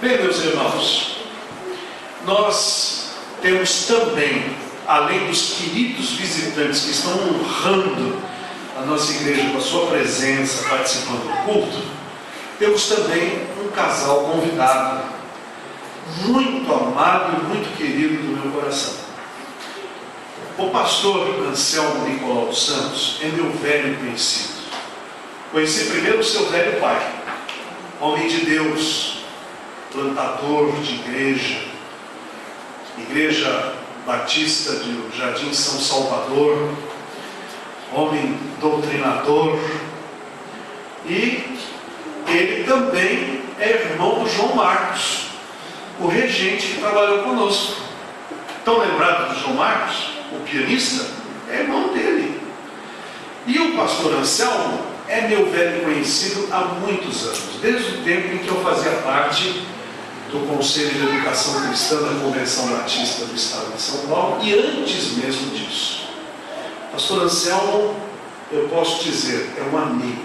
Bem, meus irmãos, nós temos também, além dos queridos visitantes que estão honrando a nossa igreja com a sua presença, participando do culto, temos também um casal convidado, muito amado e muito querido do meu coração. O pastor Anselmo Nicolau dos Santos é meu velho conhecido. Conheci primeiro o seu velho pai, homem de Deus, plantador de igreja batista do Jardim São Salvador, homem doutrinador, e ele também é irmão do João Marcos, o regente que trabalhou conosco. Estão lembrados do João Marcos, o pianista? É irmão dele. E o pastor Anselmo é meu velho conhecido há muitos anos, desde o tempo em que eu fazia parte do Conselho de Educação Cristã da Convenção Batista do Estado de São Paulo, e antes mesmo disso. Pastor Anselmo, eu posso dizer, é um amigo.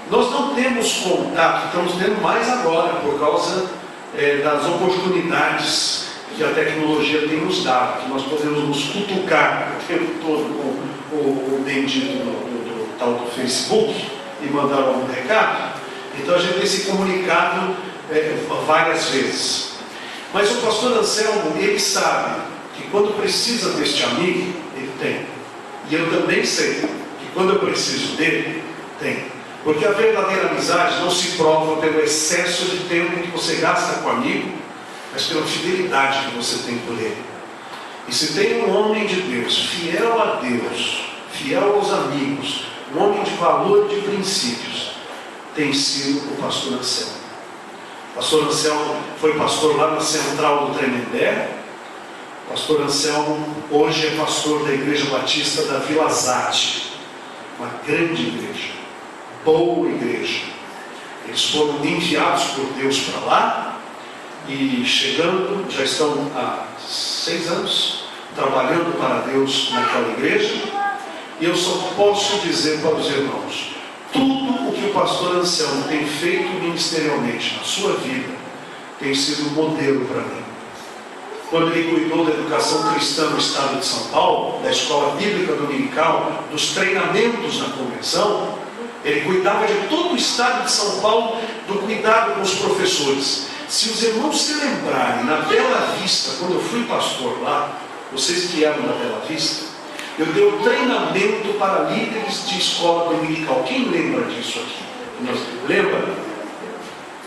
Nós não temos contato, estamos tendo mais agora, por causa das oportunidades que a tecnologia tem nos dado, que nós podemos nos cutucar o tempo todo com o bendito do tal do Facebook e mandar algum recado. Então a gente tem se comunicado várias vezes. Mas o pastor Anselmo, ele sabe que quando precisa deste amigo, ele tem. E eu também sei que quando eu preciso dele, tem. Porque a verdadeira amizade não se prova pelo excesso de tempo que você gasta com o amigo, mas pela fidelidade que você tem por ele. E se tem um homem de Deus, fiel a Deus, fiel aos amigos, um homem de valor e de princípios, tem sido o pastor Anselmo. O pastor Anselmo foi pastor lá na Central do Tremembé. O pastor Anselmo hoje é pastor da Igreja Batista da Vila Zate, uma grande igreja, boa igreja. Eles foram enviados por Deus para lá e chegando, já estão há 6 anos trabalhando para Deus naquela igreja. E eu só posso dizer para os irmãos, tudo o que o pastor Anselmo tem feito ministerialmente na sua vida tem sido um modelo para mim. Quando ele cuidou da educação cristã no estado de São Paulo, da escola bíblica dominical, dos treinamentos na convenção, ele cuidava de todo o estado de São Paulo, do cuidado com os professores. Se os irmãos se lembrarem, na Bela Vista, quando eu fui pastor lá, vocês que eram na Bela Vista, eu dei um treinamento para líderes de escola dominical. Quem lembra disso aqui? Lembra?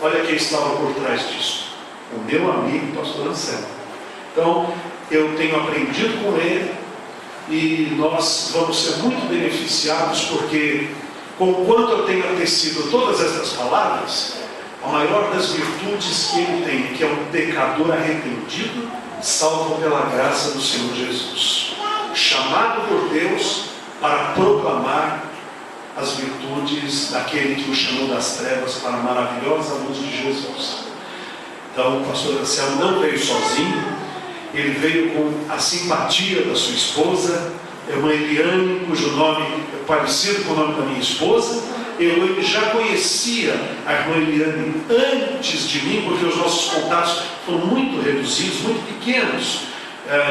Olha quem estava por trás disso. O meu amigo, pastor Anselmo. Então, eu tenho aprendido com ele e nós vamos ser muito beneficiados, porque, conquanto eu tenha tecido todas essas palavras, a maior das virtudes que ele tem, que é um pecador arrependido, salvo pela graça do Senhor Jesus, chamado por Deus para proclamar as virtudes daquele que o chamou das trevas para a maravilhosa luz de Jesus. Então o pastor Anselmo não veio sozinho, ele veio com a simpatia da sua esposa, irmã Eliane, cujo nome é parecido com o nome da minha esposa. Eu já conhecia a irmã Eliane antes de mim, porque os nossos contatos foram muito reduzidos, muito pequenos.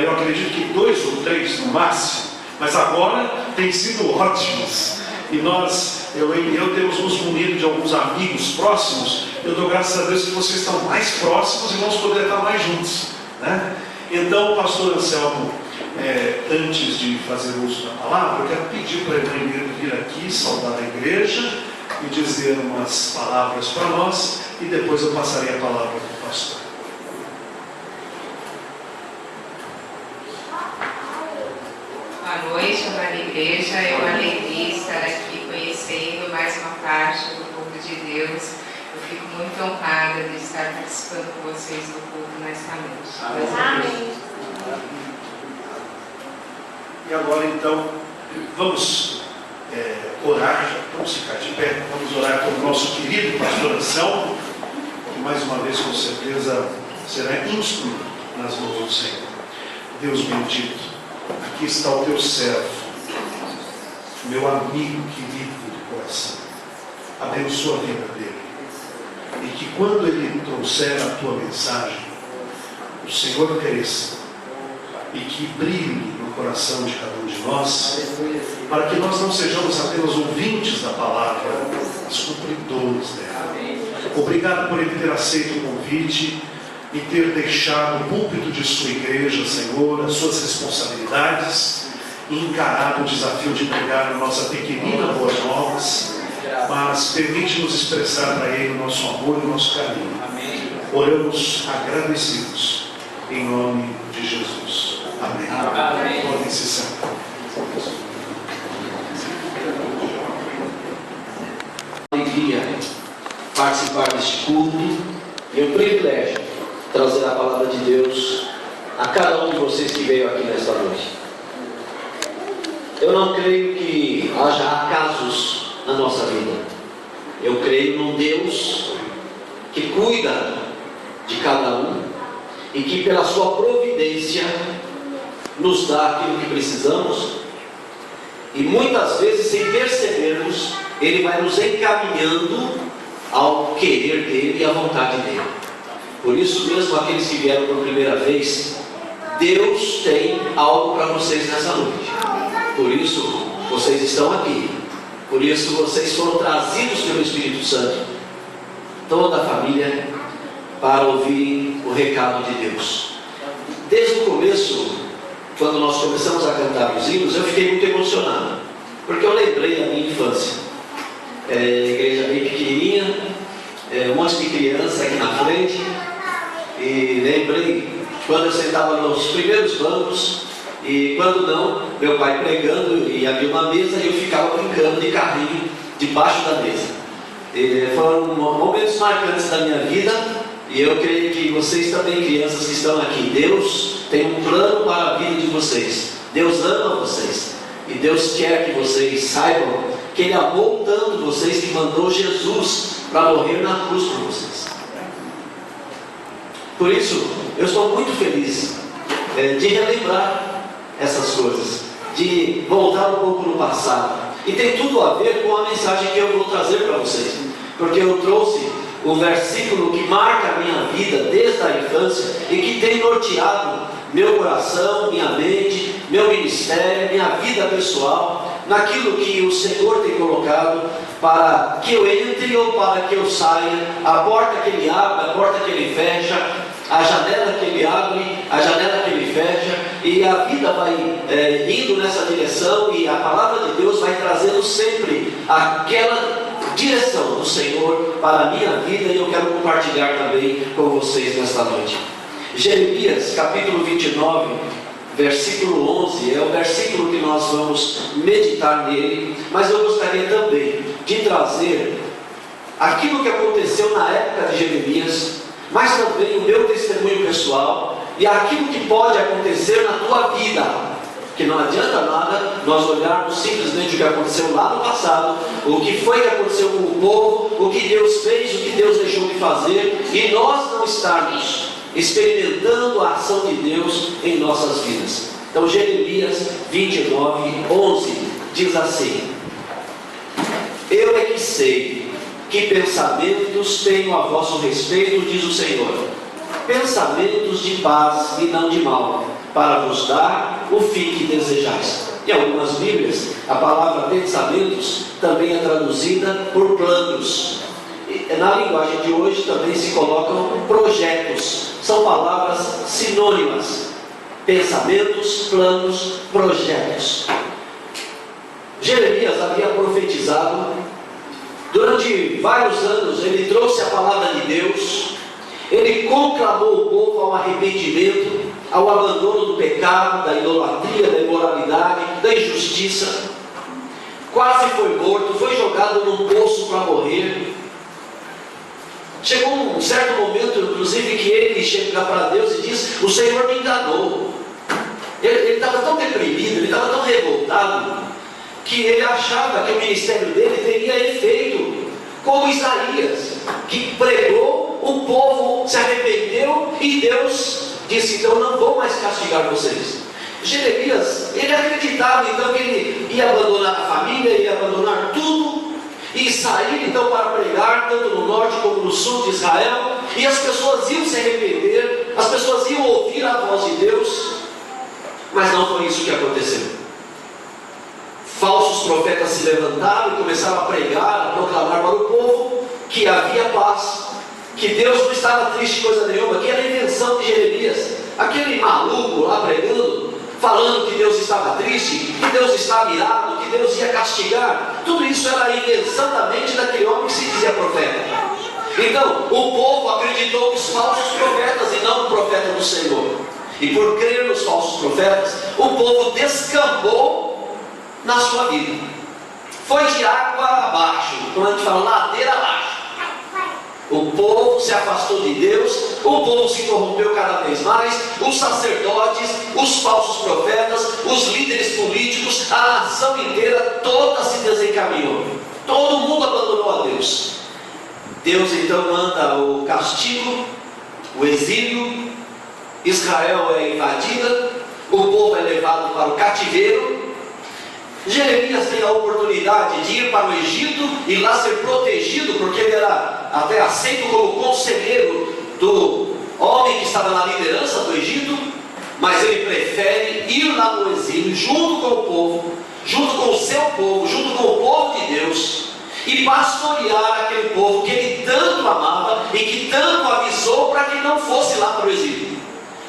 Eu acredito que 2 ou 3 no máximo, mas agora tem sido ótimos. E eu e eu temos nos munido de alguns amigos próximos. Eu dou graças a Deus que vocês estão mais próximos e vamos poder estar mais juntos, né? Então, o pastor Anselmo, antes de fazer uso da palavra, eu quero pedir para ele vir aqui, saudar a igreja e dizer umas palavras para nós, e depois eu passarei a palavra para o pastor. Boa noite, amada igreja. É uma alegria estar aqui conhecendo mais uma parte do povo de Deus. Eu fico muito honrada de estar participando com vocês do culto nesta noite. Amém. E agora então, vamos orar, vamos ficar de pé, vamos orar pelo nosso querido pastor Anselmo, que mais uma vez com certeza será instruído nas mãos do Senhor. Deus bendito, aqui está o teu servo, meu amigo querido de coração. Abençoa a vida dele. e que quando Ele trouxer a tua mensagem, o Senhor cresça e que brilhe no coração de cada um de nós, para que nós não sejamos apenas ouvintes da palavra, mas cumpridores dela. Obrigado por Ele ter aceito o convite e ter deixado o púlpito de sua igreja, Senhor, as suas responsabilidades, e encarado o desafio de pregar a nossa pequenina Boas Novas, mas permite-nos expressar para Ele o nosso amor e o nosso carinho. Oramos agradecidos, em nome de Jesus. Amém. Podem se sentar. Alegria participar deste culto e um privilégio trazer a palavra de Deus a cada um de vocês que veio aqui nesta noite. Eu não creio que haja acasos na nossa vida. Eu creio num Deus que cuida de cada um e que pela sua providência nos dá aquilo que precisamos, e muitas vezes, sem percebermos, Ele vai nos encaminhando ao querer dEle e à vontade dEle. Por isso mesmo, aqueles que vieram por primeira vez, Deus tem algo para vocês nessa noite. Por isso vocês estão aqui. Por isso vocês foram trazidos pelo Espírito Santo, toda a família, para ouvir o recado de Deus. Desde o começo, quando nós começamos a cantar os hinos, eu fiquei muito emocionado, porque eu lembrei da minha infância. Igreja bem pequenininha, um monte de criança aqui na frente, e lembrei quando eu sentava nos primeiros bancos, e quando não, meu pai pregando, e havia uma mesa e eu ficava brincando de carrinho debaixo da mesa. Foram momentos marcantes da minha vida, e eu creio que vocês também, crianças que estão aqui, Deus tem um plano para a vida de vocês. Deus ama vocês, e Deus quer que vocês saibam que Ele amou tanto vocês que mandou Jesus para morrer na cruz por vocês. Por isso, eu estou muito feliz de relembrar essas coisas, de voltar um pouco no passado. E tem tudo a ver com a mensagem que eu vou trazer para vocês, porque eu trouxe o versículo que marca a minha vida desde a infância e que tem norteado meu coração, minha mente, meu ministério, minha vida pessoal, naquilo que o Senhor tem colocado para que eu entre ou para que eu saia, a porta que Ele abre, a porta que Ele fecha, a janela que Ele abre, a janela que Ele fecha, e a vida vai indo nessa direção, e a palavra de Deus vai trazendo sempre aquela direção do Senhor para a minha vida, e eu quero compartilhar também com vocês nesta noite. Jeremias capítulo 29, versículo 11, é o versículo que nós vamos meditar nele, mas eu gostaria também de trazer aquilo que aconteceu na época de Jeremias, mas também o meu testemunho pessoal e aquilo que pode acontecer na tua vida, que não adianta nada nós olharmos simplesmente o que aconteceu lá no passado, o que foi que aconteceu com o povo, o que Deus fez, o que Deus deixou de fazer, e nós não estarmos experimentando a ação de Deus em nossas vidas. Então Jeremias 29, 11 diz assim: eu é que sei que pensamentos tenho a vosso respeito, diz o Senhor, pensamentos de paz e não de mal, para vos dar o fim que desejais. Em algumas Bíblias, a palavra pensamentos também é traduzida por planos. Na linguagem de hoje também se colocam projetos. São palavras sinônimas: pensamentos, planos, projetos. Jeremias havia profetizado durante vários anos. Ele trouxe a palavra de Deus, ele conclamou o povo ao arrependimento, ao abandono do pecado, da idolatria, da imoralidade, da injustiça. Quase foi morto, foi jogado num poço para morrer. Chegou um certo momento, inclusive, que ele chega para Deus e diz: o Senhor me enganou. Ele estava tão deprimido, ele estava tão revoltado, que ele achava que o ministério dele teria efeito, como Isaías, que pregou, o povo se arrependeu e Deus disse: então não vou mais castigar vocês. Jeremias, ele acreditava então que ele ia abandonar a família, ia abandonar tudo, e saíram então para pregar, tanto no norte como no sul de Israel, e as pessoas iam se arrepender, as pessoas iam ouvir a voz de Deus, mas não foi isso que aconteceu. Falsos profetas se levantaram e começaram a pregar, a proclamar para o povo que havia paz, que Deus não estava triste de coisa nenhuma, que era a invenção de Jeremias, aquele maluco lá pregando, falando que Deus estava triste, que Deus estava irado, que Deus ia castigar. Tudo isso era a invenção da mente daquele homem que se dizia profeta. Então, o povo acreditou nos falsos profetas e não no profeta do Senhor. E por crer nos falsos profetas, o povo descambou na sua vida. Foi de água abaixo, quando a gente fala ladeira abaixo. O povo se afastou de Deus, o povo se corrompeu cada vez mais, os sacerdotes, os falsos profetas, os líderes políticos, a nação inteira, toda se desencaminhou. Todo mundo abandonou a Deus. Deus então manda o castigo, o exílio, Israel é invadida, o povo é levado para o cativeiro. Jeremias tem a oportunidade de ir para o Egito e lá ser protegido, porque ele era até aceito como conselheiro do homem que estava na liderança do Egito, mas ele prefere ir lá no exílio junto com o povo, junto com o seu povo, junto com o povo de Deus, e pastorear aquele povo que ele tanto amava e que tanto avisou para que não fosse lá para o exílio.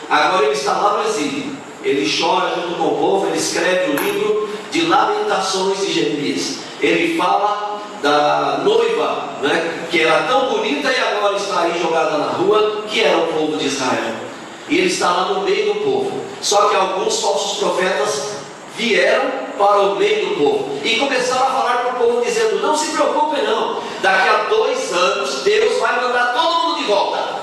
Agora ele está lá no exílio, ele chora junto com o povo, ele escreve o livro de Lamentações de Jeremias. Ele fala da noiva, né, que era tão bonita e agora está aí jogada na rua, que era o povo de Israel. E ele está lá no meio do povo. Só que alguns falsos profetas vieram para o meio do povo e começaram a falar para o povo dizendo: não se preocupe não, daqui a 2 anos Deus vai mandar todo mundo de volta.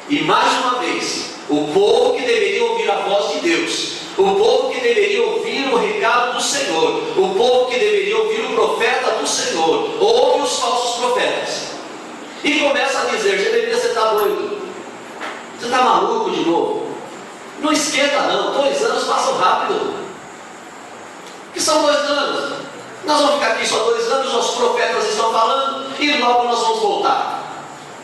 E mais uma vez, o povo que deveria ouvir a voz de Deus, o povo que deveria ouvir o recado do Senhor, o povo que deveria ouvir o profeta do Senhor, ouve os falsos profetas e começa a dizer: Jeremias, você está doido? Você está maluco de novo? Não esquenta não, 2 anos passam rápido. Que são 2 anos? Nós vamos ficar aqui só 2 anos, os profetas estão falando e logo nós vamos voltar.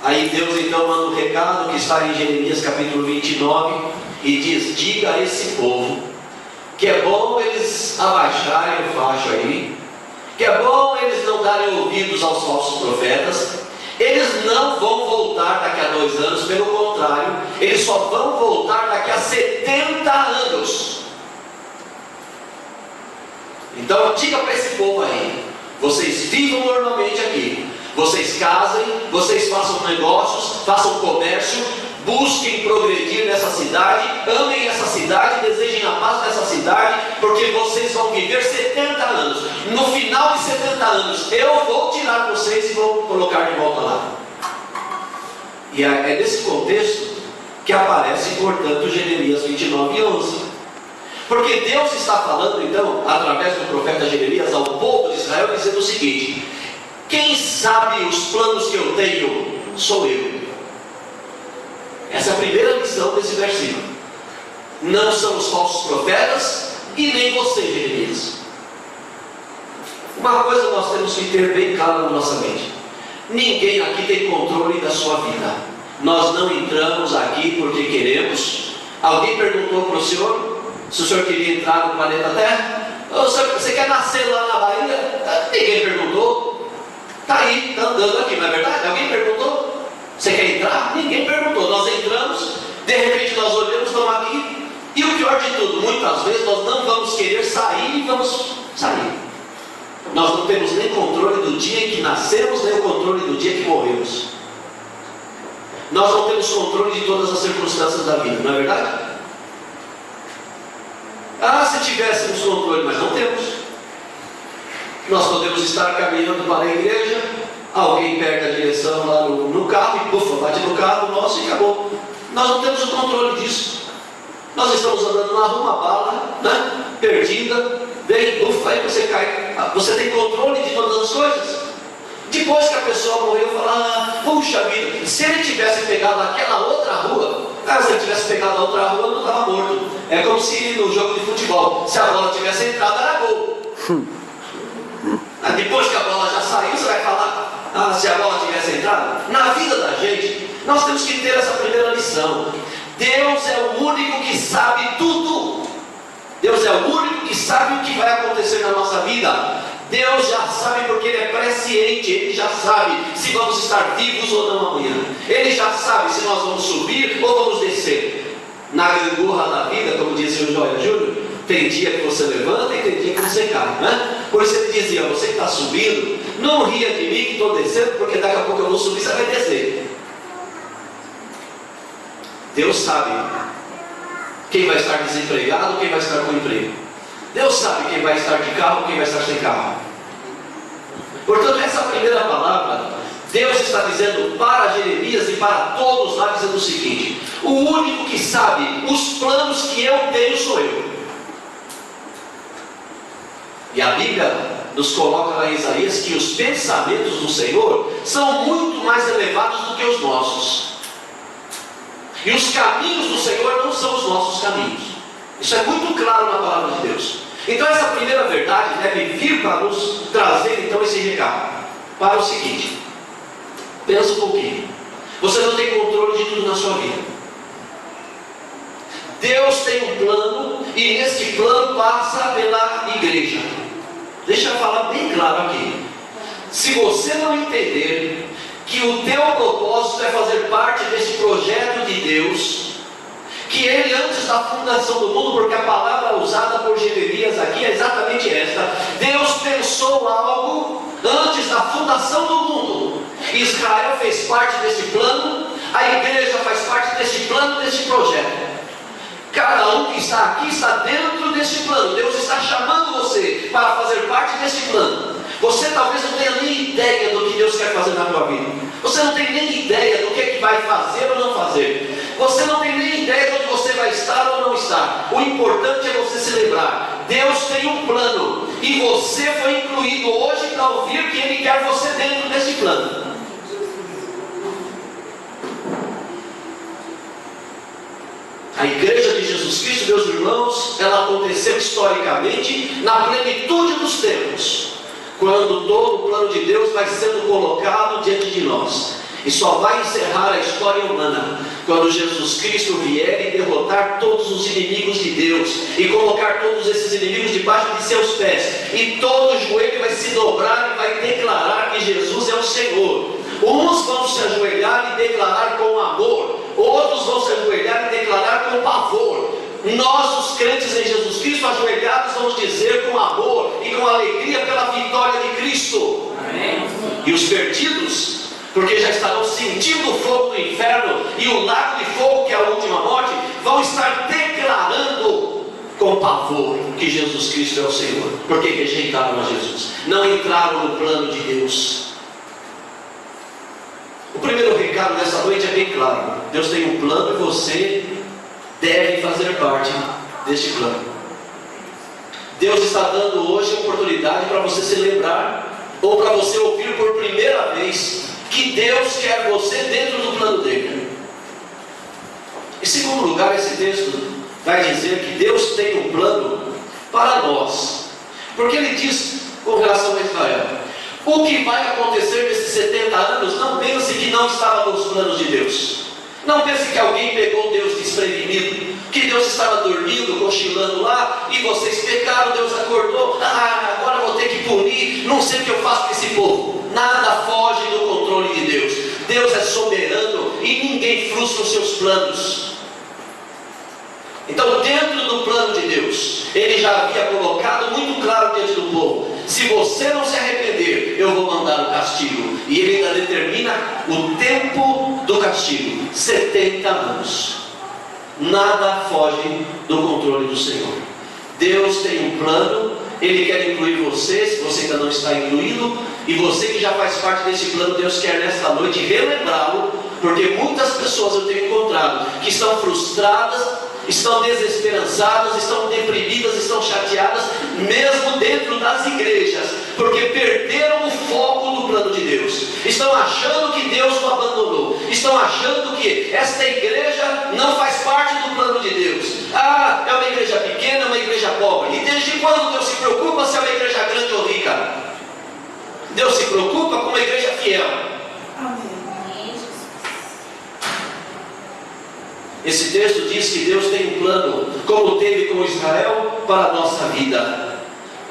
Aí Deus então manda um recado que está em Jeremias capítulo 29 e diz: diga a esse povo que é bom eles abaixarem o facho aí, que é bom eles não darem ouvidos aos falsos profetas. Eles não vão voltar daqui a 2 anos, pelo contrário, eles só vão voltar daqui a 70 anos. Então diga para esse povo aí: vocês vivam normalmente aqui, vocês casem, vocês façam negócios, façam comércio, busquem progredir nessa cidade, amem essa cidade, desejem a paz dessa cidade, porque vocês vão viver 70 anos. No final de 70 anos, eu vou tirar vocês e vou colocar de volta lá. E é nesse contexto que aparece, portanto, Jeremias 29:11. Porque Deus está falando, então, através do profeta Jeremias, ao povo de Israel, dizendo o seguinte: quem sabe os planos que eu tenho sou eu. Essa é a primeira lição desse versículo. Não são os falsos profetas e nem você, Jeremias. Uma coisa nós temos que ter bem claro na nossa mente: ninguém aqui tem controle da sua vida. Nós não entramos aqui porque queremos. Alguém perguntou para o senhor se o senhor queria entrar no planeta Terra? Você quer nascer lá na Bahia? Ninguém perguntou. Está aí, está andando aqui, não é verdade? Alguém perguntou? Você quer entrar? Ninguém perguntou. Nós entramos, de repente nós olhamos, estamos aqui, e o pior de tudo, muitas vezes nós não vamos querer sair e vamos sair. Nós não temos nem controle do dia em que nascemos, nem o controle do dia que morremos. Nós não temos controle de todas as circunstâncias da vida, não é verdade? Se tivéssemos controle, mas não temos. Nós podemos estar caminhando para a igreja, alguém perde a direção lá no carro e pufa, bate no carro nosso e acabou. Nós não temos o controle disso. Nós estamos andando na rua, uma bala, né, perdida, vem, ufa, aí você cai. Você tem controle de todas as coisas? Depois que a pessoa morreu, fala: puxa vida, se ele tivesse pegado aquela outra rua, se ele tivesse pegado a outra rua, não estava morto. É como se no jogo de futebol, se a bola tivesse entrado, era gol. Depois que a bola já saiu, você vai falar, se a bola tivesse entrado. Na vida da gente, nós temos que ter essa primeira lição. Deus é o único que sabe tudo. Deus é o único que sabe o que vai acontecer na nossa vida. Deus já sabe, porque Ele é presciente. Ele já sabe se vamos estar vivos ou não amanhã. Ele já sabe se nós vamos subir ou vamos descer. Na gangorra da vida, como dizia o Joia Júnior, tem dia que você levanta e tem dia que você cai, né? Por isso ele dizia, você que está subindo, não ria de mim que estou descendo, porque daqui a pouco eu vou subir, você vai descer. Deus sabe quem vai estar desempregado, quem vai estar com emprego. Deus sabe quem vai estar de carro, quem vai estar sem carro. Portanto, essa primeira palavra, Deus está dizendo para Jeremias e para todos lá, dizendo o seguinte: o único que sabe os planos que eu tenho sou eu. E a Bíblia nos coloca lá em Isaías que os pensamentos do Senhor são muito mais elevados do que os nossos. E os caminhos do Senhor não são os nossos caminhos. Isso é muito claro na palavra de Deus. Então essa primeira verdade deve vir para nos trazer então esse recado. Para o seguinte: pensa um pouquinho. Você não tem controle de tudo na sua vida. Deus tem um plano, e nesse plano passa pela igreja. Deixa eu falar bem claro aqui. Se você não entender que o teu propósito é fazer parte desse projeto de Deus, que Ele antes da fundação do mundo, porque a palavra usada por Jeremias aqui é exatamente esta: Deus pensou algo antes da fundação do mundo. Israel fez parte desse plano, a igreja faz parte desse plano, desse projeto. Cada um que está aqui está dentro desse plano. Deus está chamando você para fazer parte desse plano. Você talvez não tenha nem ideia do que Deus quer fazer na tua vida. Você não tem nem ideia do que é que vai fazer ou não fazer. Você não tem nem ideia de onde você vai estar ou não estar. O importante é você se lembrar: Deus tem um plano, e você foi incluído hoje para ouvir que Ele quer você dentro desse plano. A igreja de Jesus Cristo, meus irmãos, ela aconteceu historicamente na plenitude dos tempos, quando todo o plano de Deus vai sendo colocado diante de nós. E só vai encerrar a história humana quando Jesus Cristo vier e derrotar todos os inimigos de Deus, e colocar todos esses inimigos debaixo de seus pés, e todo joelho vai se dobrar e vai declarar que Jesus é o Senhor. Uns vão se ajoelhar e declarar com amor, outros vão se ajoelhar e declarar com pavor. Nós, os crentes em Jesus Cristo, ajoelhados, vamos dizer com amor e com alegria pela vitória de Cristo. Amém. E os perdidos, porque já estarão sentindo o fogo do inferno e o lago de fogo, que é a última morte, vão estar declarando com pavor que Jesus Cristo é o Senhor, porque rejeitaram a Jesus, não entraram no plano de Deus. O primeiro recado dessa noite é bem claro: Deus tem um plano e você deve fazer parte deste plano. Deus está dando hoje a oportunidade para você se lembrar, ou para você ouvir por primeira vez, que Deus quer você dentro do plano dele. Em segundo lugar, esse texto vai dizer que Deus tem um plano para nós, porque ele diz com relação a Israel: o que vai acontecer nesses 70 anos, não pense que não estava nos planos de Deus. Não pense que alguém pegou Deus desprevenido, que Deus estava dormindo, cochilando lá, e vocês pecaram, Deus acordou, agora vou ter que punir, não sei o que eu faço com esse povo. Nada foge do controle de Deus. Deus é soberano e ninguém frustra os seus planos. Então, dentro do plano de Deus, Ele já havia colocado muito claro diante do povo: se você não se arrepender, eu vou mandar o castigo. E Ele ainda determina o tempo do castigo: 70 anos. Nada foge do controle do Senhor. Deus tem um plano, Ele quer incluir você, se você ainda não está incluído, e você que já faz parte desse plano, Deus quer nesta noite relembrá-lo, porque muitas pessoas eu tenho encontrado que estão frustradas, estão desesperançadas, estão deprimidas, estão chateadas, mesmo dentro das igrejas, porque perderam o foco do plano de Deus. Estão achando que Deus o abandonou, estão achando que esta igreja não faz parte do plano de Deus. É uma igreja pequena, é uma igreja pobre. E desde quando Deus se preocupa se é uma igreja grande ou rica? Deus se preocupa com uma igreja fiel. Esse texto diz que Deus tem um plano, como teve com Israel, para a nossa vida.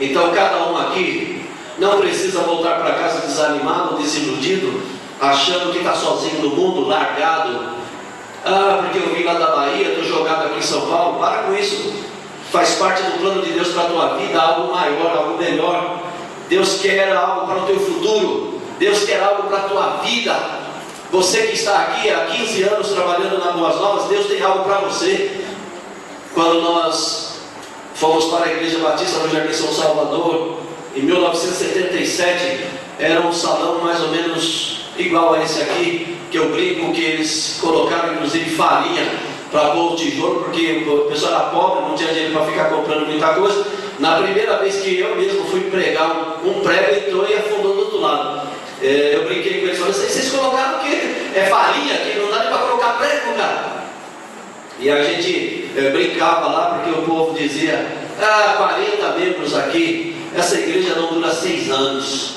Então cada um aqui não precisa voltar para casa desanimado, desiludido, achando que está sozinho no mundo, largado. Porque eu vim lá da Bahia, estou jogado aqui em São Paulo. Para com isso. Faz parte do plano de Deus para a tua vida, algo maior, algo melhor. Deus quer algo para o teu futuro. Deus quer algo para a tua vida. Você que está aqui há 15 anos trabalhando na Boas Novas, Deus tem algo para você. Quando nós fomos para a Igreja Batista no Jardim São Salvador, em 1977, era um salão mais ou menos igual a esse aqui, que eu brinco que eles colocaram inclusive farinha para pôr o tijolo, porque o pessoal era pobre, não tinha dinheiro para ficar comprando muita coisa. Na primeira vez que eu mesmo fui pregar, um prego entrou e afundou do outro lado. Eu brinquei com eles, falei, vocês colocaram o quê? É farinha aqui, não dá nem para colocar prego, cara. E a gente brincava lá, porque o povo dizia, 40 membros aqui, essa igreja não dura 6 anos.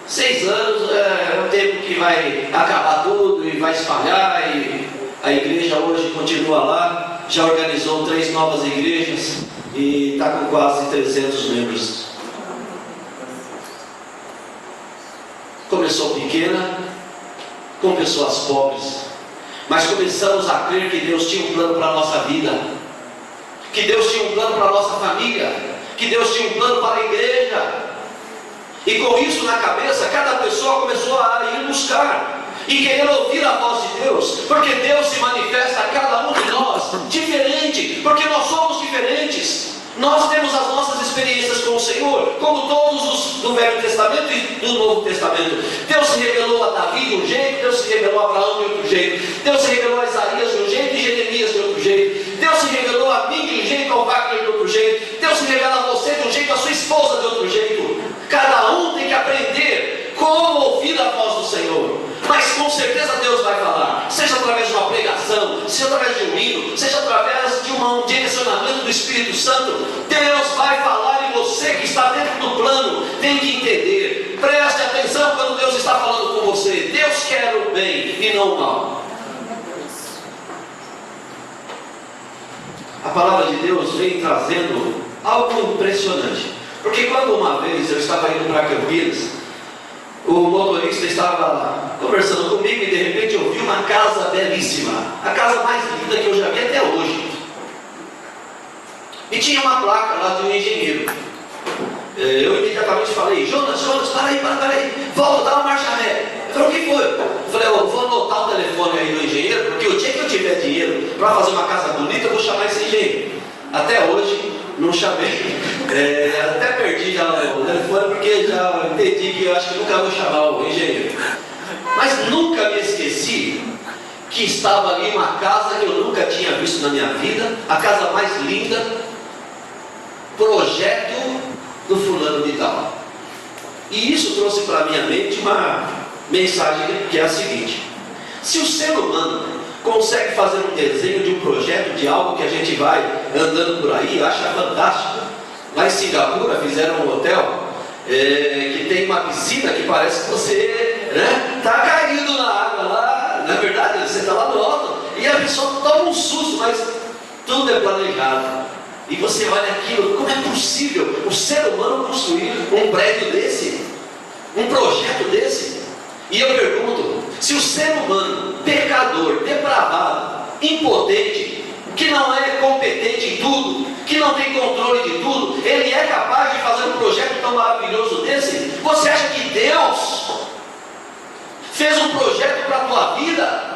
6 anos é um tempo que vai acabar tudo e vai espalhar, e a igreja hoje continua lá, já organizou 3 novas igrejas e está com quase 300 membros. Começou pequena, com pessoas pobres, mas começamos a crer que Deus tinha um plano para a nossa vida, que Deus tinha um plano para a nossa família, que Deus tinha um plano para a igreja. E com isso na cabeça, cada pessoa começou a ir buscar e querer ouvir a voz de Deus, porque Deus se manifesta a cada um de nós diferente, porque nós somos diferentes. Nós temos as nossas experiências com o Senhor, como todos os do Velho Testamento e do Novo Testamento. Deus se revelou a Davi de um jeito, Deus se revelou a Abraão de outro jeito, Deus se revelou a Isaías de um jeito e Jeremias de outro jeito, Deus se revelou a mim de um jeito, ao Wagner de outro jeito, Deus se revela a você de um jeito, a sua esposa de outro jeito. Cada um tem que aprender como ouvir a voz do Senhor. Mas com certeza Deus vai falar, seja através de uma pregação, seja através de um hino, seja através de um direcionamento do Espírito Santo. Deus vai falar, e você que está dentro do plano tem que entender. Preste atenção quando Deus está falando com você. Deus quer o bem e não o mal. A palavra de Deus vem trazendo algo impressionante, porque quando uma vez eu estava indo para Campinas, o motorista estava conversando comigo e de repente eu vi uma casa belíssima, a casa mais linda que eu já vi até hoje, e tinha uma placa lá de um engenheiro. Eu imediatamente falei, Jonas, para aí, volta, dá uma marcha ré. Ele falou, o que foi? Eu falei, eu vou anotar o telefone aí do engenheiro, porque o dia que eu tiver dinheiro para fazer uma casa bonita, eu vou chamar esse engenheiro. Até hoje não chamei, até perdi já o telefone, porque já entendi que eu acho que nunca vou chamar o engenheiro. Mas nunca me esqueci que estava ali uma casa que eu nunca tinha visto na minha vida, a casa mais linda, projeto do fulano de tal. E isso trouxe para a minha mente uma mensagem que é a seguinte: se o ser humano consegue fazer um desenho de um projeto de algo que a gente vai andando por aí, acha fantástico. Lá em Singapura fizeram um hotel que tem uma piscina que parece que você está caindo na água lá. Na verdade, você está lá no alto e a pessoa toma um susto, mas tudo é planejado. E você olha aquilo, como é possível o ser humano construir um prédio desse? Um projeto desse? E eu pergunto, se o ser humano, pecador, depravado, impotente, que não é competente em tudo, que não tem controle de tudo, ele é capaz de fazer um projeto tão maravilhoso desse? Você acha que Deus fez um projeto para a tua vida?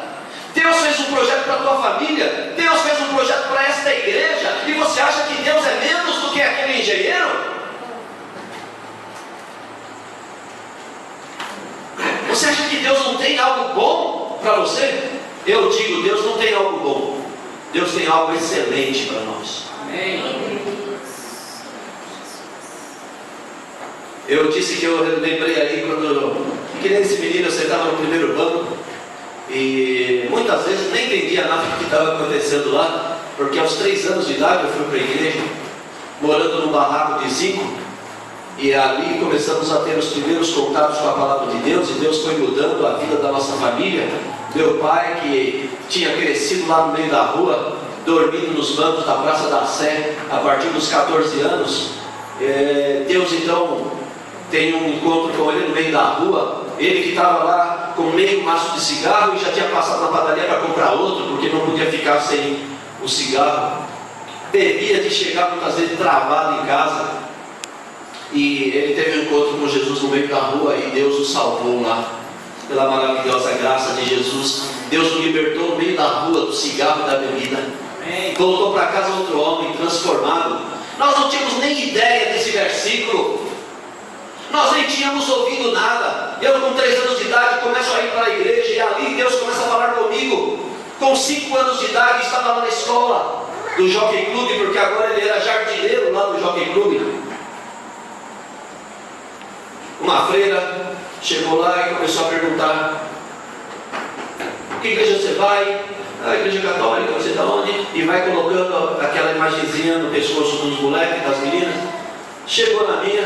Deus fez um projeto para a tua família? Deus fez um projeto para esta igreja? E você acha que Deus é menos do que aquele engenheiro? Você acha que Deus não tem algo bom para você? Eu digo, Deus não tem algo bom. Deus tem algo excelente para nós. Amém. Eu disse que eu lembrei aí quando que nem esse menino, eu sentava no primeiro banco e muitas vezes nem entendia nada do que estava acontecendo lá, porque aos 3 anos de idade eu fui para a igreja, morando num barraco de 5, E ali começamos a ter os primeiros contatos com a palavra de Deus, e Deus foi mudando a vida da nossa família. Meu pai, que tinha crescido lá no meio da rua, dormindo nos bancos da Praça da Sé, a partir dos 14 anos, Deus então tem um encontro com ele no meio da rua. Ele que estava lá com meio maço de cigarro e já tinha passado na padaria para comprar outro, porque não podia ficar sem o cigarro. Bebia de chegar muitas vezes travado em casa. E ele teve um encontro com Jesus no meio da rua e Deus o salvou lá. Pela maravilhosa graça de Jesus, Deus o libertou no meio da rua do cigarro e da bebida. Voltou para casa outro homem transformado. Nós não tínhamos nem ideia desse versículo. Nós nem tínhamos ouvido nada. Eu com 3 anos de idade começo a ir para a igreja, e ali Deus começa a falar comigo. Com 5 anos de idade estava lá na escola do Jockey Club, porque agora ele era jardineiro lá do Jockey Club. Uma freira chegou lá e começou a perguntar: que igreja você vai? A igreja católica, você está onde? E vai colocando aquela imagenzinha no pescoço dos moleques, das meninas. Chegou na minha,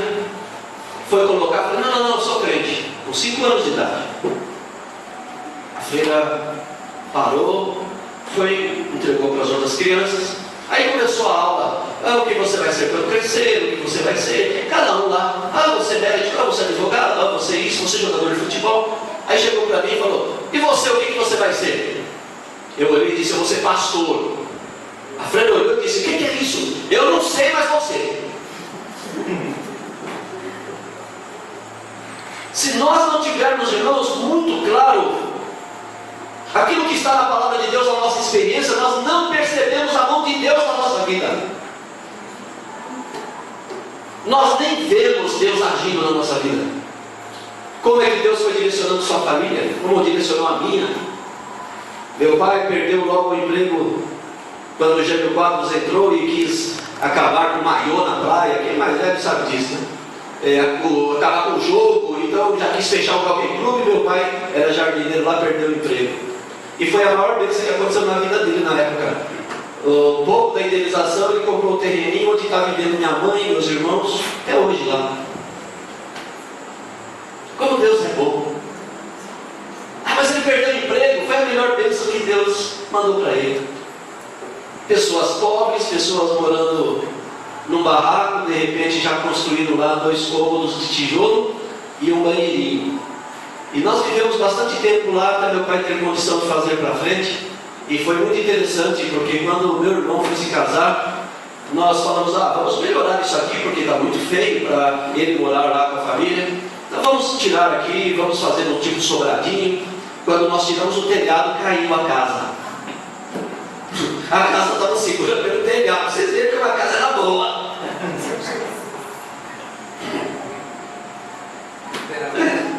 foi colocar, falei: não, sou crente, com 5 anos de idade. A freira parou, foi, entregou para as outras crianças. Aí começou a aula: o que você vai ser quando crescer, o que você vai ser, cada um lá, você é médico, você é advogado, você é isso, você é jogador de futebol. Aí chegou para mim e falou: e você, o que você vai ser? Eu olhei e disse: eu vou ser pastor. A freira olhou e disse: o que é isso? Eu não sei, mas você. Se nós não tivermos, irmãos, muito claro aquilo que está na palavra de Deus, na nossa experiência, nós não percebemos a mão de Deus na nossa vida. Nós nem vemos Deus agindo na nossa vida. Como é que Deus foi direcionando sua família? Como direcionou a minha? Meu pai perdeu logo o emprego quando o Gêmeo Quadros entrou e quis acabar com o maiô na praia. Quem mais deve sabe disso, né? Acabar com o jogo, então já quis fechar o Jockey Club. Meu pai era jardineiro lá, perdeu o emprego. E foi a maior bênção que aconteceu na vida dele na época. Um pouco da indenização, ele comprou um terreninho onde está vivendo minha mãe e meus irmãos, até hoje lá. Como Deus é bom. Mas ele perdeu o emprego. Foi a melhor bênção que Deus mandou para ele. Pessoas pobres, pessoas morando num barraco, de repente já construíram lá 2 cômodos de tijolo e um banheirinho. E nós vivemos bastante tempo lá, até meu pai ter condição de fazer para frente. E foi muito interessante, porque quando o meu irmão foi se casar, nós falamos: vamos melhorar isso aqui, porque está muito feio para ele morar lá com a família. Então vamos tirar aqui, vamos fazer um tipo de sobradinho. Quando nós tiramos o telhado, caiu a casa. A casa estava segura pelo telhado. Vocês viram que a casa era boa.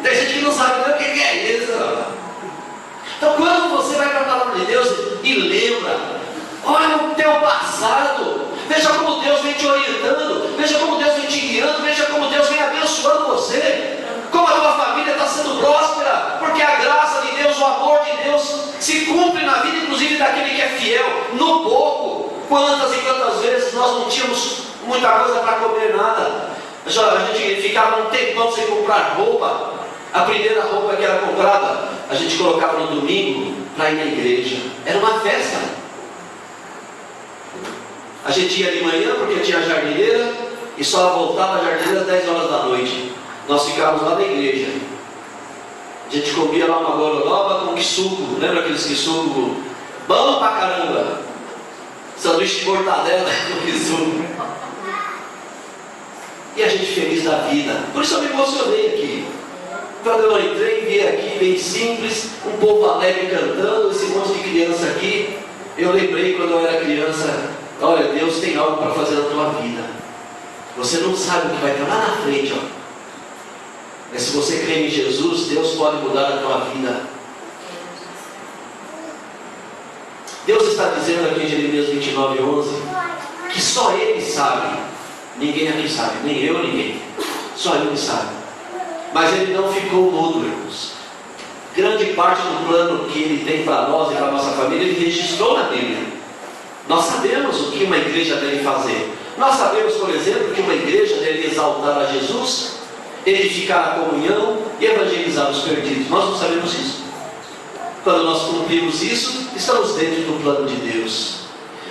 Tem gente que não sabe nem o que é isso. Então quando você vai para a palavra de Deus e lembra, olha o teu passado, veja como Deus vem te orientando, veja como Deus vem te guiando, veja como Deus vem abençoando você, como a tua família está sendo próspera, porque a graça de Deus, o amor de Deus se cumpre na vida, inclusive daquele que é fiel no pouco. Quantas e quantas vezes nós não tínhamos muita coisa para comer, nada, a gente ficava um tempão sem comprar roupa. A primeira roupa que era comprada, a gente colocava no domingo para ir na igreja. Era uma festa. A gente ia de manhã porque tinha a jardineira e só voltava a jardineira às 10 horas da noite. Nós ficávamos lá na igreja. A gente comia lá uma gororoba com quissuco. Lembra aqueles quissuco? Bom pra caramba. Sanduíche de mortadela com quissuco. E a gente feliz da vida. Por isso eu me emocionei aqui. Quando eu entrei, vi aqui bem simples, um povo alegre cantando, esse monte de criança aqui. Eu lembrei quando eu era criança: olha, Deus tem algo para fazer na tua vida. Você não sabe o que vai estar lá na frente, ó. Mas se você crê em Jesus, Deus pode mudar a tua vida. Deus está dizendo aqui em Jeremias 29:11 que só Ele sabe. Ninguém aqui sabe, nem eu, ninguém. Só Ele sabe. Mas Ele não ficou mudo, irmãos. Grande parte do plano que Ele tem para nós e para a nossa família, Ele registrou na Bíblia. Nós sabemos o que uma igreja deve fazer. Nós sabemos, por exemplo, que uma igreja deve exaltar a Jesus, edificar a comunhão e evangelizar os perdidos. Nós não sabemos isso. Quando nós cumprimos isso, estamos dentro do plano de Deus.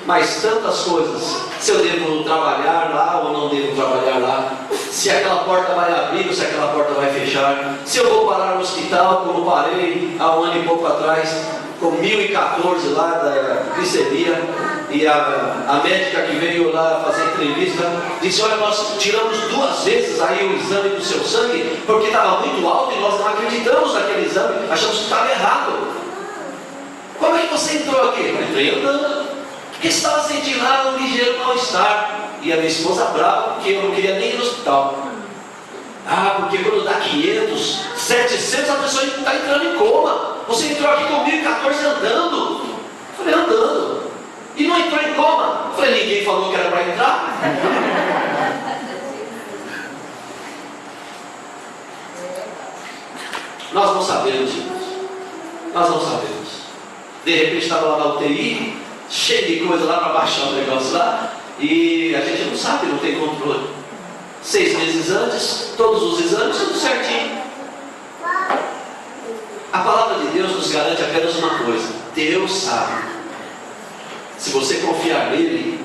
Mas tantas coisas, se eu devo trabalhar lá ou não devo trabalhar lá, se aquela porta vai abrir ou se aquela porta vai fechar, se eu vou parar no hospital, como parei há um ano e pouco atrás, com 1014 lá da glicemia, e a médica que veio lá fazer entrevista disse: olha, nós tiramos 2 vezes aí o exame do seu sangue, porque estava muito alto e nós não acreditamos naquele exame, achamos que estava errado. Como é que você entrou aqui? Eu entrei andando, porque estava sentindo lá um ligeiro mal-estar. E a minha esposa brava, porque eu não queria nem ir no hospital. Ah, porque quando dá 500, 700, a pessoa está entrando em coma. Você entrou aqui com 1014 andando. Eu falei, andando. E não entrou em coma. Eu falei, ninguém falou que era para entrar. Nós não sabemos, irmãos. Nós não sabemos. De repente estava lá na UTI, cheio de coisa lá para baixar o negócio lá, e a gente não sabe, não tem controle. 6 meses antes, todos os exames, tudo certinho. A palavra de Deus nos garante apenas uma coisa: Deus sabe. Se você confiar nele,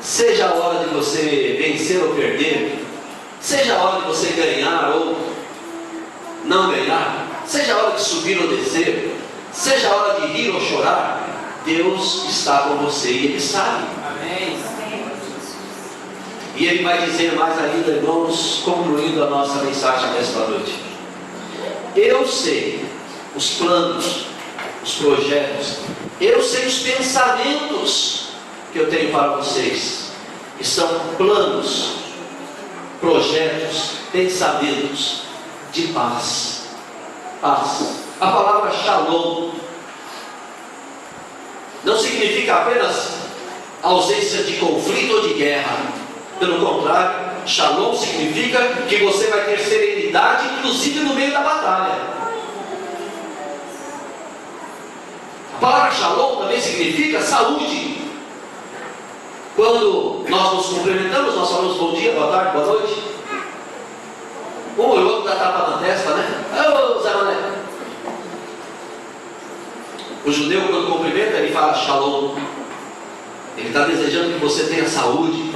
seja a hora de você vencer ou perder, seja a hora de você ganhar ou não ganhar, seja a hora de subir ou descer, seja a hora de rir ou chorar, Deus está com você e Ele sabe. Amém. E Ele vai dizer mais ainda, irmãos, concluindo a nossa mensagem nesta noite. Eu sei os planos, os projetos, eu sei os pensamentos que eu tenho para vocês. E são planos, projetos, pensamentos de paz. Paz. A palavra shalom não significa apenas ausência de conflito ou de guerra. Pelo contrário, shalom significa que você vai ter serenidade, inclusive no meio da batalha. A palavra shalom também significa saúde. Quando nós nos cumprimentamos, nós falamos bom dia, boa tarde, boa noite. Um ou outro dá tapa na testa, né? Ô, Zé Mané. O judeu, quando cumprimenta, ele fala shalom. Ele está desejando que você tenha saúde,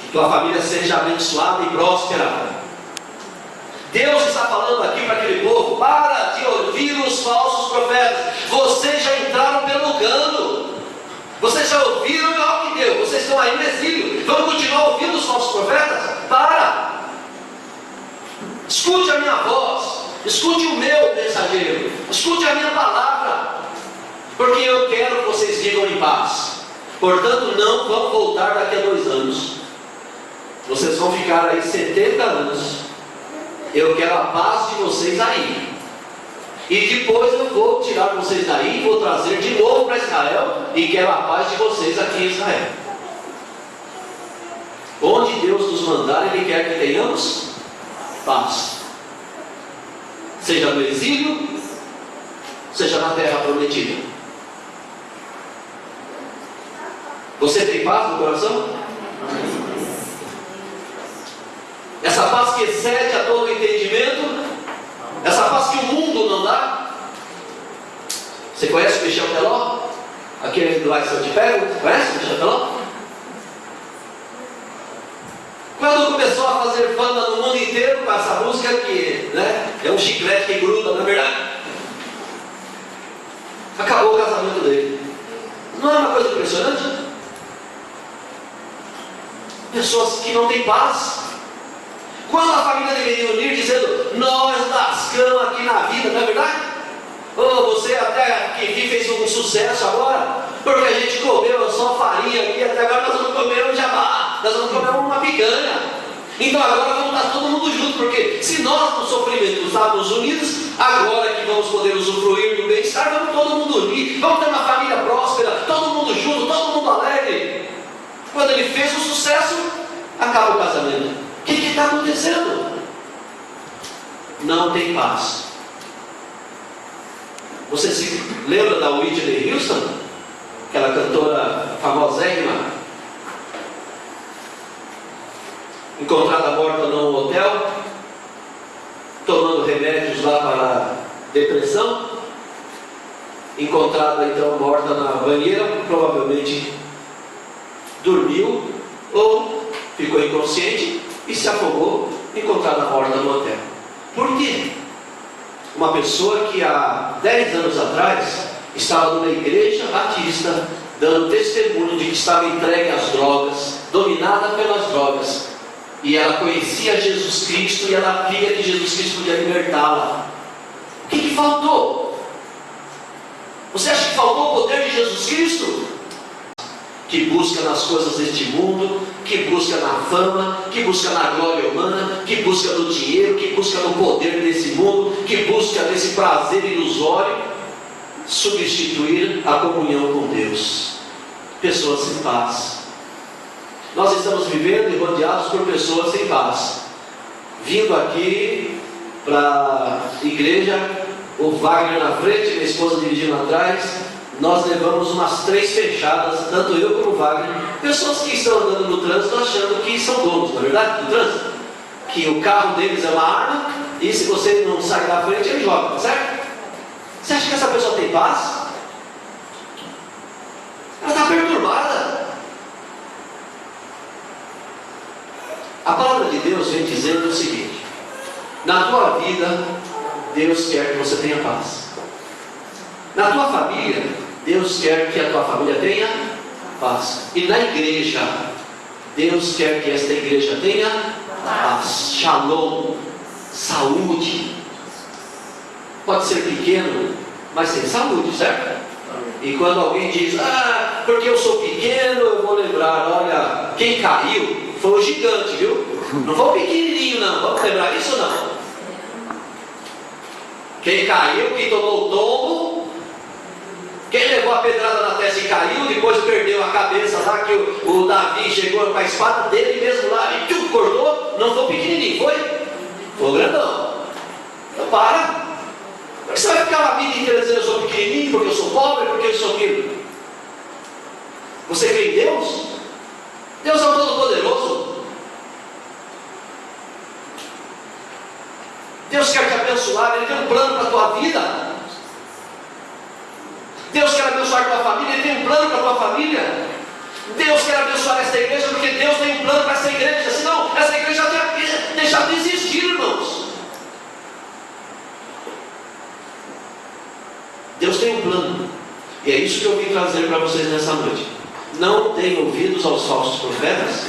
que tua família seja abençoada e próspera. Deus está falando aqui para aquele povo: para de ouvir os falsos profetas. Vocês já entraram pelo cano. Vocês já ouviram o que deu. Vocês estão aí no exílio. Vão continuar ouvindo os falsos profetas? Para! Escute a minha voz. Escute o meu mensageiro. Escute a minha palavra. Porque eu quero que vocês vivam em paz. Portanto, não vão voltar daqui a 2 anos. Vocês vão ficar aí 70 anos. Eu quero a paz de vocês aí. E depois eu vou tirar vocês daí e vou trazer de novo para Israel. E quero a paz de vocês aqui em Israel. Onde Deus nos mandar, Ele quer que tenhamos paz. Seja no exílio, seja na terra prometida. Você tem paz no coração? Essa paz que excede a todo entendimento, essa paz que o mundo não dá. Você conhece o Michel Teló? Aquele do Ai Se Eu Te Pego? Conhece o Michel Teló? Quando começou a fazer fama no mundo inteiro com essa música que, né, é um chiclete que gruda, na verdade, acabou o casamento dele. Não é uma coisa impressionante? Pessoas que não têm paz. Quando a família deveria unir dizendo: nós lascamos aqui na vida, não é verdade? Ou você até que fez um sucesso agora, porque a gente comeu só farinha aqui, até agora nós vamos comer um jabá, nós vamos comer uma picanha. Então agora vamos estar todo mundo junto, porque se nós no sofrimento estávamos unidos, agora que vamos poder usufruir do bem-estar, vamos todo mundo unir, vamos ter uma família próspera, todo mundo junto, todo mundo alegre. Quando ele fez o sucesso, acaba o casamento. O que está acontecendo? Não tem paz. Você se lembra da Whitney Houston? Aquela cantora famosérrima. encontrada morta num hotel, tomando remédios lá para a depressão, encontrada então morta na banheira, provavelmente dormiu ou ficou inconsciente e se afogou, encontrada morta no hotel. Por quê? Uma pessoa que há 10 anos atrás estava numa igreja batista, dando testemunho de que estava entregue às drogas, dominada pelas drogas, e ela conhecia Jesus Cristo e ela via que Jesus Cristo podia libertá-la. O que faltou? Você acha que faltou o poder de Jesus Cristo? Que busca nas coisas deste mundo, que busca na fama, que busca na glória humana, que busca no dinheiro, que busca no poder desse mundo, que busca nesse prazer ilusório, substituir a comunhão com Deus. Pessoas sem paz. Nós estamos vivendo e rodeados por pessoas sem paz. Vindo aqui para a igreja, o Wagner na frente, minha esposa dirigindo atrás, nós levamos umas 3 fechadas, tanto eu como o Wagner. Pessoas que estão andando no trânsito achando que são donos, na verdade, do trânsito. Que o carro deles é uma arma e se você não sai da frente, ele joga, certo? Você acha que essa pessoa tem paz? Ela está perturbada. A palavra de Deus vem dizendo o seguinte: na tua vida, Deus quer que você tenha paz. Na tua família, Deus quer que a tua família tenha paz. E na igreja, Deus quer que esta igreja tenha paz, shalom, saúde. Pode ser pequeno, mas tem saúde, certo? E quando alguém diz, porque eu sou pequeno, eu vou lembrar, olha, quem caiu foi o gigante, viu? Não foi o pequenininho, não. Vamos lembrar isso, não? Quem caiu, quem tomou o tombo, quem levou a pedrada na testa e caiu, depois perdeu a cabeça lá, que o Davi chegou com a espada dele mesmo lá e cortou, não foi o pequenininho, foi? Foi o grandão. Então para. Por que você vai ficar a vida inteira dizendo eu sou pequenininho, porque eu sou pobre, porque eu sou aquilo? Você crê em Deus? Deus é o Todo-Poderoso. Deus quer te abençoar, Ele tem um plano para a tua vida. Deus quer abençoar a tua família, Ele tem um plano para a tua família. Deus quer abençoar esta igreja, porque Deus tem um plano para essa igreja, senão essa igreja já tinha deixado de existir, irmãos. Deus tem um plano, e é isso que eu vim trazer para vocês nessa noite. Não deem ouvidos aos falsos profetas,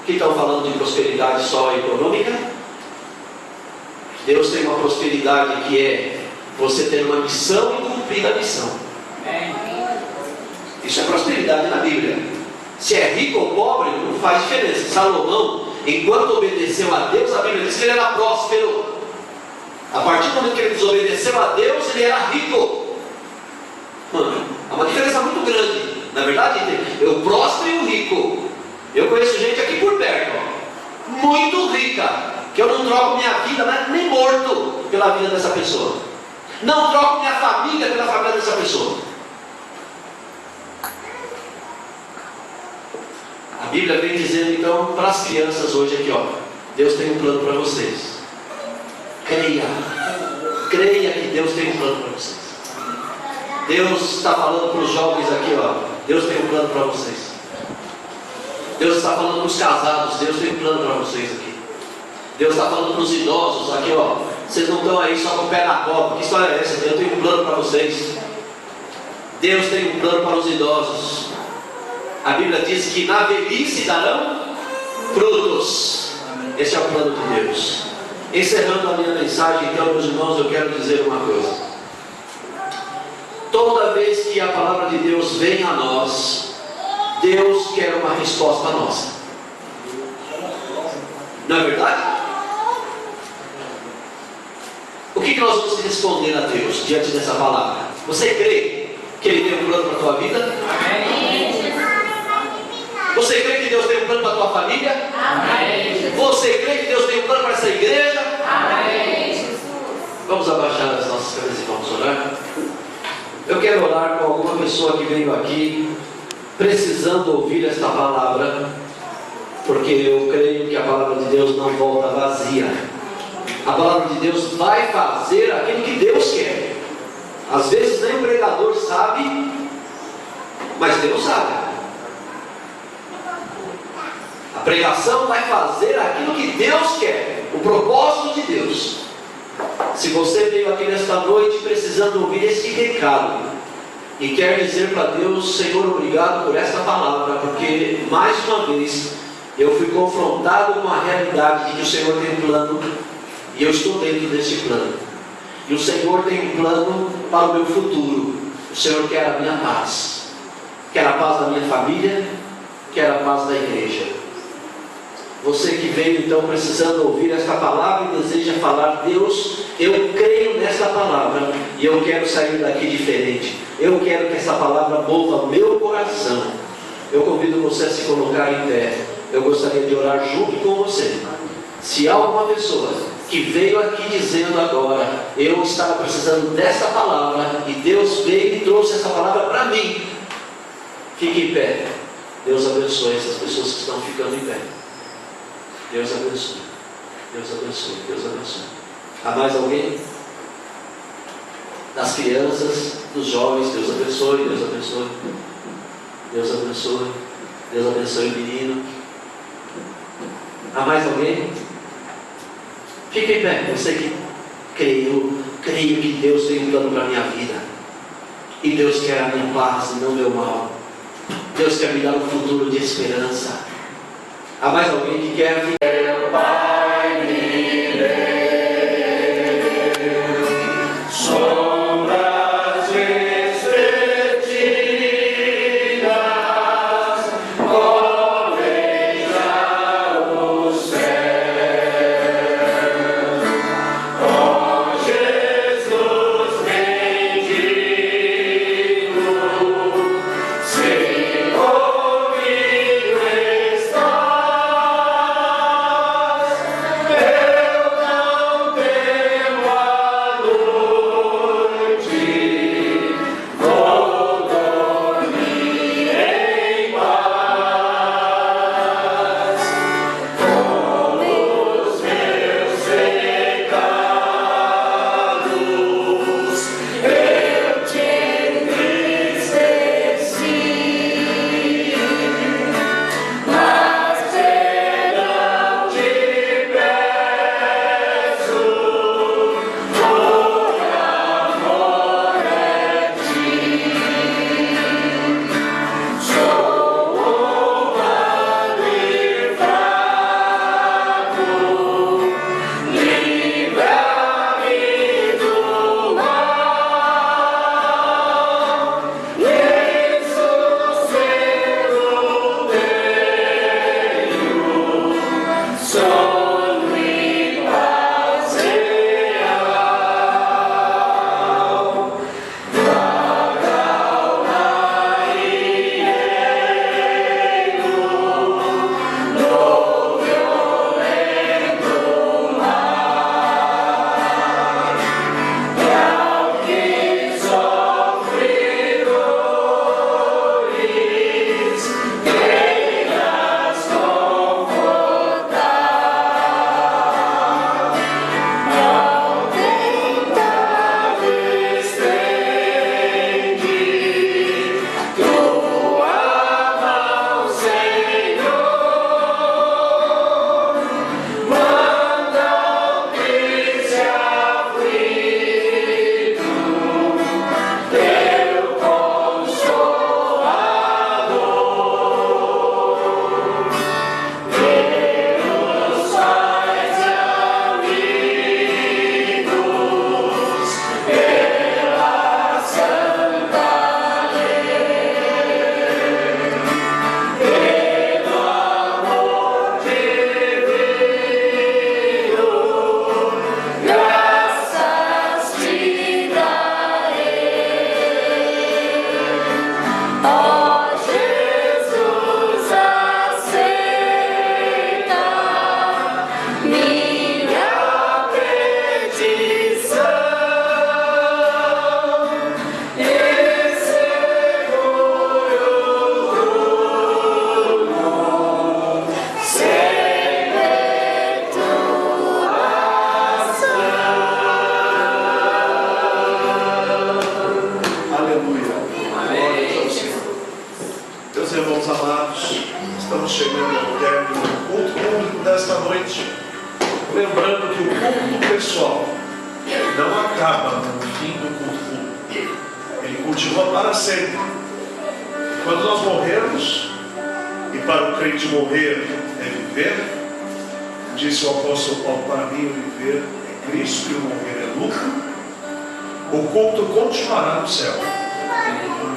que estão falando de prosperidade só econômica. Deus tem uma prosperidade que é você ter uma missão e cumprir a missão. Isso é prosperidade na Bíblia. Se é rico ou pobre, não faz diferença. Salomão, enquanto obedeceu a Deus, a Bíblia diz que ele era próspero. A partir do momento que ele desobedeceu a Deus, ele era rico. Mano, há uma diferença muito grande. Na verdade, o próspero e o rico. Eu conheço gente aqui por perto, ó, muito rica, que eu não troco minha vida, nem morto, pela vida dessa pessoa. Não troco minha família pela família dessa pessoa. A Bíblia vem dizendo então para as crianças hoje aqui, ó, Deus tem um plano para vocês. Creia que Deus tem um plano para vocês. Deus está falando para os jovens aqui, ó, Deus tem um plano para vocês. Deus está falando para os casados, Deus tem um plano para vocês aqui. Deus está falando para os idosos aqui, ó, vocês não estão aí só com o pé na copa. Que história é essa? Deus tem um plano para vocês. Deus tem um plano para os idosos. A Bíblia diz que na velhice darão frutos. Esse é o plano de Deus. Encerrando a minha mensagem, então, meus irmãos, eu quero dizer uma coisa. Toda vez que a palavra de Deus vem a nós, Deus quer uma resposta nossa. Não é verdade? O que nós vamos responder a Deus diante dessa palavra? Você crê que Ele tem um plano para a tua vida? Amém. Você crê que Deus tem um plano para a tua família? Amém. Você crê que Deus tem um plano para essa igreja? Amém. Vamos abaixar as nossas cabeças e vamos orar. Eu quero orar com alguma pessoa que veio aqui precisando ouvir esta palavra porque eu creio que a palavra de Deus não volta vazia. A palavra de Deus vai fazer aquilo que Deus quer. Às vezes nem o pregador sabe, mas Deus sabe. A pregação vai fazer aquilo que Deus quer, o propósito de Deus. Se você veio aqui nesta noite precisando ouvir esse recado e quer dizer para Deus: Senhor, obrigado por esta palavra, porque mais uma vez eu fui confrontado com a realidade de que o Senhor tem um plano e eu estou dentro desse plano, e o Senhor tem um plano para o meu futuro. O Senhor quer a minha paz, quer a paz da minha família, quer a paz da igreja. Você que veio então precisando ouvir esta palavra e deseja falar: Deus, eu creio nesta palavra e eu quero sair daqui diferente, eu quero que essa palavra mova meu coração. Eu convido você a se colocar em pé. Eu gostaria de orar junto com você. Se há alguma pessoa que veio aqui dizendo agora: eu estava precisando dessa palavra e Deus veio e trouxe essa palavra para mim, fique em pé. Deus abençoe essas pessoas que estão ficando em pé. Deus abençoe, Deus abençoe, Deus abençoe. Há mais alguém? Das crianças, dos jovens, Deus abençoe, Deus abençoe. Deus abençoe, Deus abençoe o menino. Há mais alguém? Fique em pé, você que creio que Deus tem um plano para a minha vida. E Deus quer a minha paz e não o meu mal. Deus quer me dar um futuro de esperança. Há mais alguém que quer vir? Meu Pai me deu sombras vespertinas, coleja o céu, com Jesus bendito, Senhor. chegando ao término do culto público desta noite, lembrando que o culto pessoal não acaba no fim do culto público. Ele continua para sempre. Quando nós morrermos, e para o crente morrer é viver, disse o apóstolo Paulo, para mim o viver é Cristo e o morrer é lucro, o culto continuará no céu,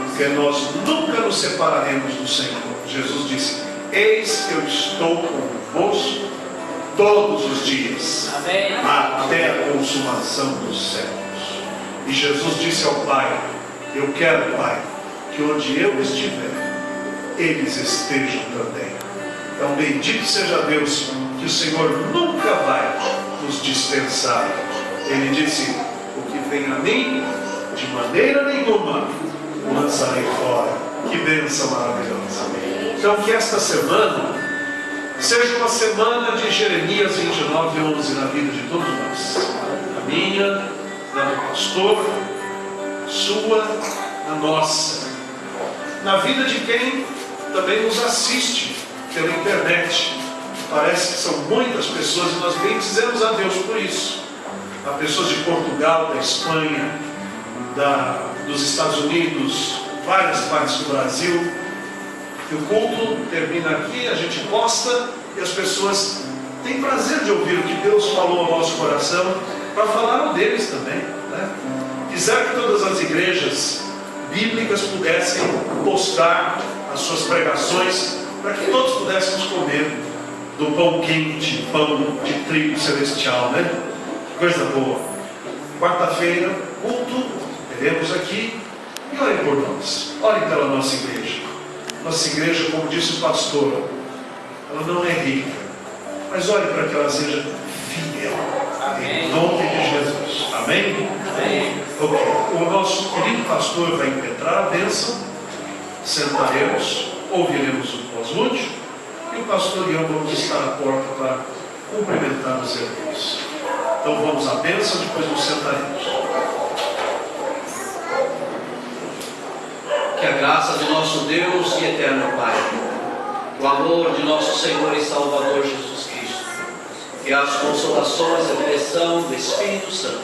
porque nós nunca nos separaremos do Senhor. Jesus disse, eis que eu estou convosco todos os dias, Amém. até a consumação dos séculos. E Jesus disse ao Pai, eu quero, Pai, que onde eu estiver, eles estejam também. Então bendito seja Deus, que o Senhor nunca vai nos dispensar. Ele disse, o que vem a mim, de maneira nenhuma o lançarei fora. Que bênção maravilhosa. Então que esta semana seja uma semana de Jeremias 29:11 na vida de todos nós. A minha, a do pastor, sua, a nossa. Na vida de quem também nos assiste pela internet. Parece que são muitas pessoas e nós bendizemos a Deus por isso. Há pessoas de Portugal, da Espanha, dos Estados Unidos, várias partes do Brasil. E o culto termina aqui, a gente posta e as pessoas têm prazer de ouvir o que Deus falou ao nosso coração para falar o deles também, né? Quiser que todas as igrejas bíblicas pudessem postar as suas pregações para que todos pudéssemos comer do pão quente, pão de trigo celestial, né? Coisa boa. Quarta-feira, culto, teremos aqui e orem por nós, orem pela nossa igreja. Nossa igreja, como disse o pastor, ela não é rica, mas ore para que ela seja fiel. Amém. Em nome de Jesus. Amém? Amém. Ok. O nosso querido pastor vai impetrar a bênção, sentaremos, ouviremos o pós-lúdio e o pastor e eu vamos estar à porta para cumprimentar os irmãos. Então vamos à bênção, depois nos sentaremos. Que a graça do nosso Deus e eterno Pai, o amor de nosso Senhor e Salvador Jesus Cristo, que as consolações e a direção do Espírito Santo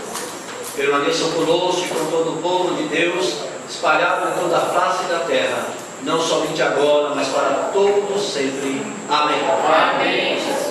permaneçam conosco e com todo o povo de Deus, espalhado em toda a face da terra, não somente agora, mas para todos sempre. Amém. Amém.